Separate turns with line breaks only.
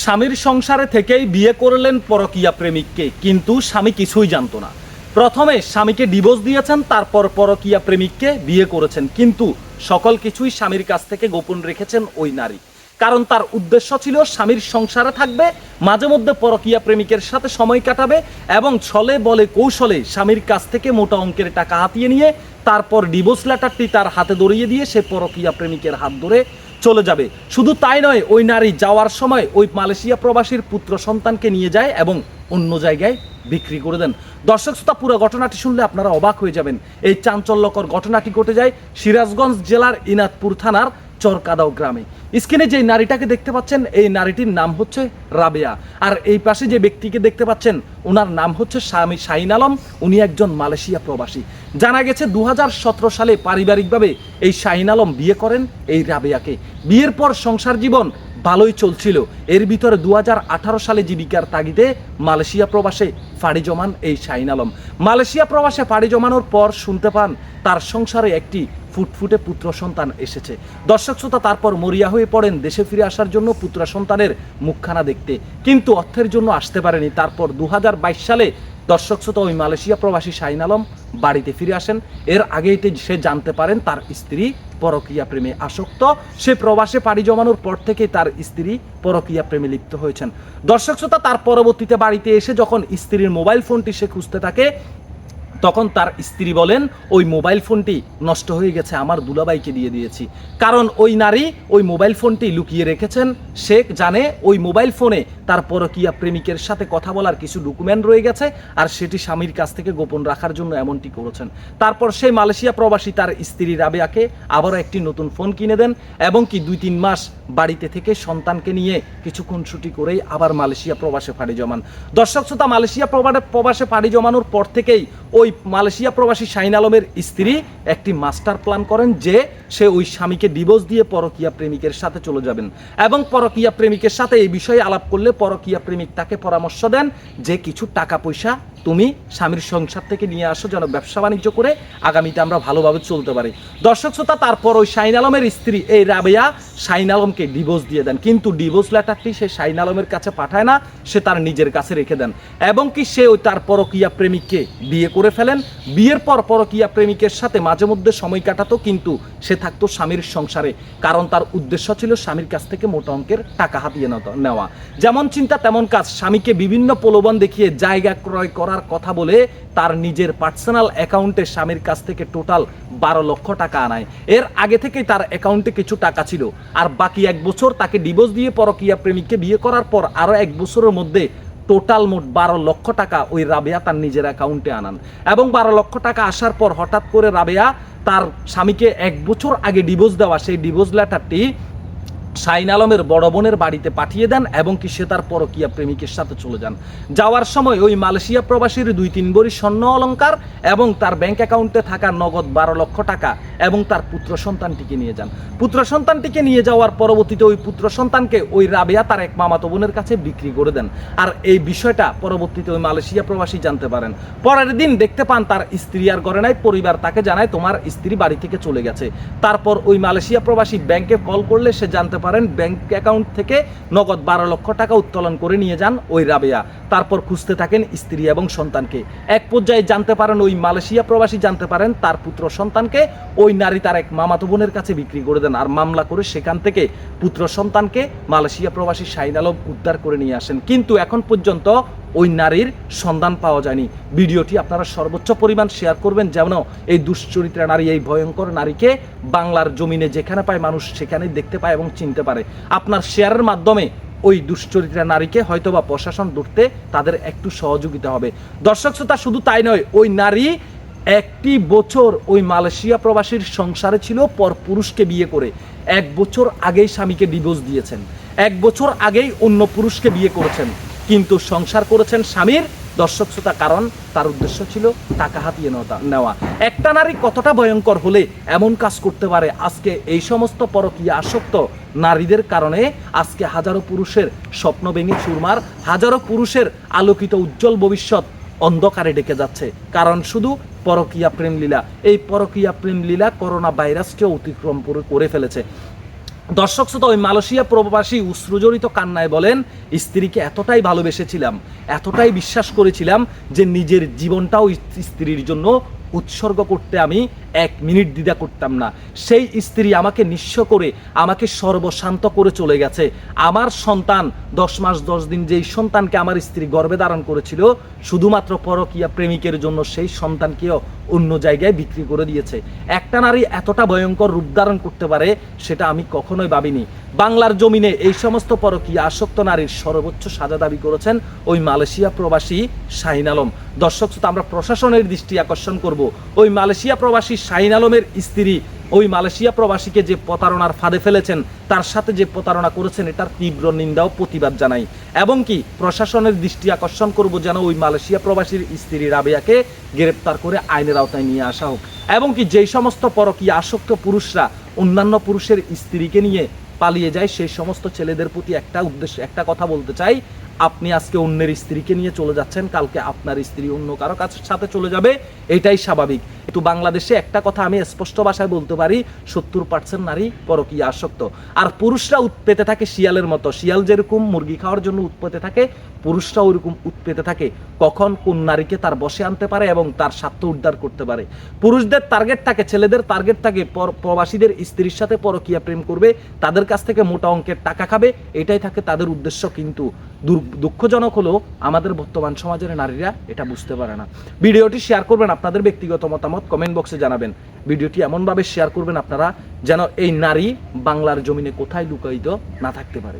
স্বামীর সংসারে থেকেই বিয়ে করলেন পরকীয়া প্রেমিককে, কিন্তু স্বামী কিছুই জানতো না। প্রথমে স্বামীকে ডিভোর্স দিয়েছেন, তারপর পরকীয়া প্রেমিককে বিয়ে করেছেন, কিন্তু সকল কিছুই স্বামীর কাছ থেকে গোপন রেখেছেন ওই নারী। কারণ তার উদ্দেশ্য ছিল স্বামীর সংসারে থাকবে, মাঝে মধ্যে পরকীয়া প্রেমিকের সাথে সময় কাটাবে এবং ছলে বলে কৌশলে স্বামীর কাছ থেকে মোটা অঙ্কের টাকা হাতিয়ে নিয়ে তারপর ডিভোর্স লেটারটি তার হাতে ধরিয়ে দিয়ে সে পরকীয়া প্রেমিকের হাত ধরে চলে যাবে। শুধু তাই নয়, ওই নারী যাওয়ার সময় ওই মালয়েশিয়া প্রবাসীর পুত্র সন্তানকে নিয়ে যায় এবং অন্য জায়গায় বিক্রি করে দেন। দর্শক শ্রোতা, পুরো ঘটনাটি শুনলে আপনারা অবাক হয়ে যাবেন। এই চাঞ্চল্যকর ঘটনাটি ঘটে যায় সিরাজগঞ্জ জেলার ইনাদপুর থানার চরকাদাও গ্রামে। স্ক্রিনে যে নারীটাকে দেখতে পাচ্ছেন, এই নারীটির নাম হচ্ছে রাবেয়া, আর এই পাশে যে ব্যক্তিকে দেখতে পাচ্ছেন ওনার নাম হচ্ছে স্বামী শাহিন আলম। উনি একজন মালয়েশিয়া প্রবাসী। জানা গেছে 2017 সালে পারিবারিকভাবে এই শাহিন আলম বিয়ে করেন এই রাবেয়াকে। বিয়ের পর সংসার জীবন ভালোই চলছিল। এর ভিতরে 2018 সালে জীবিকার তাগিদে মালয়েশিয়া প্রবাসে পাড়ি জমান এই শাহিন আলম। মালয়েশিয়া প্রবাসে পাড়ি জমানোর পর শুনতে পান তার সংসারে একটি ফুটফুটে পুত্র সন্তান এসেছে। দর্শক শ্রোতা, তারপর মরিয়া হয়ে পড়েন দেশে ফিরে আসার জন্য পুত্র সন্তানের মুখখানা দেখতে, কিন্তু অর্থের জন্য আসতে পারেনি। তারপর 2022 সালে দর্শক শ্রোতা ওই মালয়েশিয়া প্রবাসী শাহিন আলম বাড়িতে ফিরে আসেন। এর আগেই সে জানতে পারেন তার স্ত্রী পরকীয়া প্রেমে আসক্ত। সে প্রবাসে পাড়ি জমানোর পর থেকে তার স্ত্রী পরকীয়া প্রেমে লিপ্ত হয়েছেন। দর্শক শ্রোতা, তার পরবর্তীতে বাড়িতে এসে যখন স্ত্রীর মোবাইল ফোনটি সে খুঁজতে থাকে, তখন তার স্ত্রী বলেন ওই মোবাইল ফোনটি নষ্ট হয়ে গেছে, আমার দুলাভাইকে দিয়ে দিয়েছি। কারণ ওই নারী ওই মোবাইল ফোনটি লুকিয়ে রেখেছেন। সে জানে ওই মোবাইল ফোনে তার পরকীয়া প্রেমিকের সাথে কথা বলার কিছু ডকুমেন্ট রয়ে গেছে, আর সেটি স্বামীর কাছ থেকে গোপন রাখার জন্য এমনটি করেছেন। তারপর সেই মালয়েশিয়া প্রবাসী তার স্ত্রী রাবেয়াকে আবারও একটি নতুন ফোন কিনে দেন এবং কি 2-3 মাস বাড়িতে থেকে সন্তানকে নিয়ে কিছুক্ষণ ছুটি করেই আবার মালয়েশিয়া প্রবাসে পাড়ি জমান। দর্শক শ্রোতা, মালয়েশিয়া প্রবাসে পাড়ি জমানোর পর থেকেই ওই মালয়েশিয়া প্রবাসী শাহিন আলমের স্ত্রী একটি মাস্টার প্ল্যান করেন যে সে ওই স্বামীকে ডিভোর্স দিয়ে পরকীয়া প্রেমিকের সাথে চলে যাবেন, এবং পরকীয়া প্রেমিকের সাথে এই বিষয়ে আলাপ করলে পরকীয়া প্রেমিক তাকে পরামর্শ দেন যে কিছু টাকা পয়সা তুমি স্বামীর সংসার থেকে নিয়ে আসো, যেন ব্যবসা বাণিজ্য করে আগামীতে আমরা ভালোভাবে চলতে পারি। দর্শক শ্রোতা, তারপর ওই শাহিন আলমের স্ত্রী এই রাবেয়া শাহিন আলমকে ডিভোর্স দিয়ে দেন, কিন্তু ডিভোর্স লেটারটি সে শাহিন আলমের কাছে পাঠায় না, সে তার নিজের কাছে রেখে দেন এবং কি সে ওই তার পরকীয়া প্রেমিককে বিয়ে করে ফেলেন। বিয়ের পর পরকীয়া প্রেমিকের সাথে মাঝে মধ্যে সময় কাটাতো, কিন্তু সে থাকতো স্বামীর সংসারে। কারণ তার উদ্দেশ্য ছিল স্বামীর কাছ থেকে মোটা অঙ্কের টাকা হাতিয়ে নেওয়া। যেমন চিন্তা তেমন কাজ। স্বামীকে বিভিন্ন প্রলোভন দেখিয়ে জায়গা ক্রয় করার কথা বলে তার নিজের পার্সোনাল অ্যাকাউন্টে স্বামীর কাছ থেকে টোটাল 12 লক্ষ টাকা আনায়। এর আগে থেকেই তার অ্যাকাউন্টে কিছু টাকা ছিল, আর বাকি 1 বছর তাকে ডিভোর্স দিয়ে পরকীয়া প্রেমিককে বিয়ে করার পর আরো 1 বছরের মধ্যে টোটাল মোট 12 লক্ষ টাকা ওই রাবেয়া তার নিজের অ্যাকাউন্টে আনান। এবং 12 লক্ষ টাকা আসার পর হঠাৎ করে রাবেয়া তার স্বামীকে 1 বছর আগে ডিভোর্স দেওয়া সেই ডিভোর্স লেটারটি শাহিন আলমের বড় বোনের বাড়িতে পাঠিয়ে দেন এবং কি সে তার পরকীয়া প্রেমিকের সাথে চলে যান। যাওয়ার সময় ওই মালয়েশিয়া প্রবাসীর 2-3 ভরি স্বর্ণ অলংকার এবং তার ব্যাংক অ্যাকাউন্টে থাকা নগদ 12 লক্ষ টাকা এবং তার পুত্র সন্তানটিকে নিয়ে যান। পুত্র সন্তানটিকে নিয়ে যাওয়ার পরবর্তীতে ওই পুত্র সন্তানকে ওই রাবেয়া তার এক মামাতো বোনের কাছে বিক্রি করে দেন, আর এই বিষয়টা পরবর্তীতে ওই মালয়েশিয়া প্রবাসী জানতে পারেন। পরের দিন দেখতে পান তার স্ত্রী আর ঘরে নাই। পরিবার তাকে জানায় তোমার স্ত্রী বাড়ি থেকে চলে গেছে। তারপর ওই মালয়েশিয়া প্রবাসী ব্যাংকে কল করলে সে জানতে পারেন ব্যাংক অ্যাকাউন্ট থেকে নগদ 12 লক্ষ টাকা উত্তোলন করে নিয়ে যান ওই রাবেয়া। তারপর খুঁজতে থাকেন স্ত্রী এবং সন্তানকে। এক পর্যায়ে জানতে পারেন ওই মালয়েশিয়া প্রবাসী জানতে পারেন তার পুত্র সন্তানকে ওই নারী তার এক মামাতো বোনের কাছে বিক্রি করে দেন, আর মামলা করে সেখান থেকে পুত্র সন্তানকে মালয়েশিয়া প্রবাসী শাহিন আলম উদ্ধার করে নিয়ে আসেন। কিন্তু এখন পর্যন্ত ওই নারীর সন্ধান পাওয়া যায়নি। ভিডিওটি আপনারা সর্বোচ্চ পরিমাণ শেয়ার করবেন, যেন এই দুশ্চরিত্রা নারী, এই ভয়ঙ্কর নারীকে বাংলার জমিনে যেখানে পায় মানুষ সেখানেই দেখতে পায় এবং চিনতে পারে। আপনার শেয়ারের মাধ্যমে ওই দুশ্চরিত্রা নারীকে হয়তোবা প্রশাসন ধরতে তাদের একটু সহযোগিতা হবে। দর্শক শ্রোতা, শুধু তাই নয়, ওই নারী 1 বছর ওই মালয়েশিয়া প্রবাসীর সংসারে ছিল, পর পুরুষকে বিয়ে করে 1 বছর আগেই স্বামীকে ডিভোর্স দিয়েছেন, 1 বছর আগেই অন্য পুরুষকে বিয়ে করেছেন, কিন্তু সংসার করেছেন স্বামীর। দর্শক শ্রোতা, কারণ তার উদ্দেশ্য ছিল টাকা হাতিয়ে নেওয়া। একটা নারী কতটা ভয়ঙ্কর হলে এমন কাজ করতে পারে, আজকে এই সমস্ত পরকীয়া আসক্ত নারীদের কারণে আজকে হাজারো পুরুষের স্বপ্ন ভেঙে চুরমার, হাজারো পুরুষের আলোকিত উজ্জ্বল ভবিষ্যৎ অন্ধকারে ডেকে যাচ্ছে। কারণ শুধু পরকীয়া প্রেমলীলা। এই পরকীয়া প্রেমলীলা করোনা ভাইরাসকেও অতিক্রম করে ফেলেছে। দর্শক শ্রোতা, ওই মালয়েশিয়া প্রবাসী অশ্রুজড়িত কান্নায় বলেন, স্ত্রীকে এতটাই ভালোবেসেছিলাম, এতটাই বিশ্বাস করেছিলাম যে নিজের জীবনটাও স্ত্রীর জন্য উৎসর্গ করতে আমি 1 মিনিট দ্বিধা করতাম না। সেই স্ত্রী আমাকে নিঃস্ব করে, আমাকে সর্বশান্ত করে চলে গেছে। আমার সন্তান 10 মাস 10 দিন, যেই সন্তানকে আমার স্ত্রী গর্ভে ধারণ করেছিল, শুধুমাত্র পরকীয়া প্রেমিকের জন্য সেই সন্তানকেও অন্য জায়গায় বিক্রি করে দিয়েছে। একটা নারী এতটা ভয়ঙ্কর রূপ ধারণ করতে পারে সেটা আমি কখনোই ভাবিনি। বাংলার জমিনে এই সমস্ত পরকীয়া আসক্ত নারীর সর্বোচ্চ সাজা দাবি করেছেন ওই মালয়েশিয়া প্রবাসী শাহিন আলম। দর্শক শ্রোতা, আমরা প্রশাসনের দৃষ্টি আকর্ষণ করব, ওই মালয়েশিয়া প্রবাসী শাহিন আলমের স্ত্রী ওই মালয়েশিয়া প্রবাসীকে যে প্রতারণার ফাঁদে ফেলেছেন, তার সাথে যে প্রতারণা করেছেন, এটার তীব্র নিন্দা ও প্রতিবাদ জানাই। এবং কি প্রশাসনের দৃষ্টি আকর্ষণ করব যেন ওই মালয়েশিয়া প্রবাসীর স্ত্রী রাবেয়াকে গ্রেপ্তার করে আইনের আওতায় নিয়ে আসা হোক। এবং কি যেই সমস্ত পরকীয়া আসক্ত পুরুষরা অন্যান্য পুরুষের স্ত্রীকে নিয়ে পালিয়ে যায়, সেই সমস্ত ছেলেদের প্রতি একটা কথা বলতে চাই, আপনি আজকে অন্যের স্ত্রীকে নিয়ে চলে যাচ্ছেন, কালকে আপনার স্ত্রী অন্য কারো সাথে চলে যাবে, এটাই স্বাভাবিক। কিন্তু বাংলাদেশে একটা কথা আমি স্পষ্ট ভাষায় বলতে পারি, 70% নারী পরকীয়া আসক্ত। আর পুরুষরা উৎপেতে থাকে শিয়ালের মতো। শিয়াল যেরকম মুরগি খাওয়ার জন্য উৎপেতে থাকে, পুরুষরা ওইরকম উৎপেতে থাকে কখন কোন নারীকে তার বশে আনতে পারে এবং তার স্বার্থ উদ্ধার করতে পারে। পুরুষদের টার্গেট থাকে, ছেলেদের টার্গেট থাকে প্রবাসীদের স্ত্রীর সাথে পরকীয়া প্রেম করবে, তাদের কাছ থেকে মোটা অঙ্কের টাকা খাবে, এটাই থাকে তাদের উদ্দেশ্য। কিন্তু দুঃখজনক হলো আমাদের বর্তমান সমাজের নারীরা এটা বুঝতে পারে না। ভিডিওটি শেয়ার করবেন, আপনাদের ব্যক্তিগত মতামত কমেন্ট বক্সে জানাবেন। ভিডিওটি এমনভাবে শেয়ার করবেন আপনারা যেন এই নারী বাংলার জমিনে কোথায় লুকায়িত না থাকতে পারে।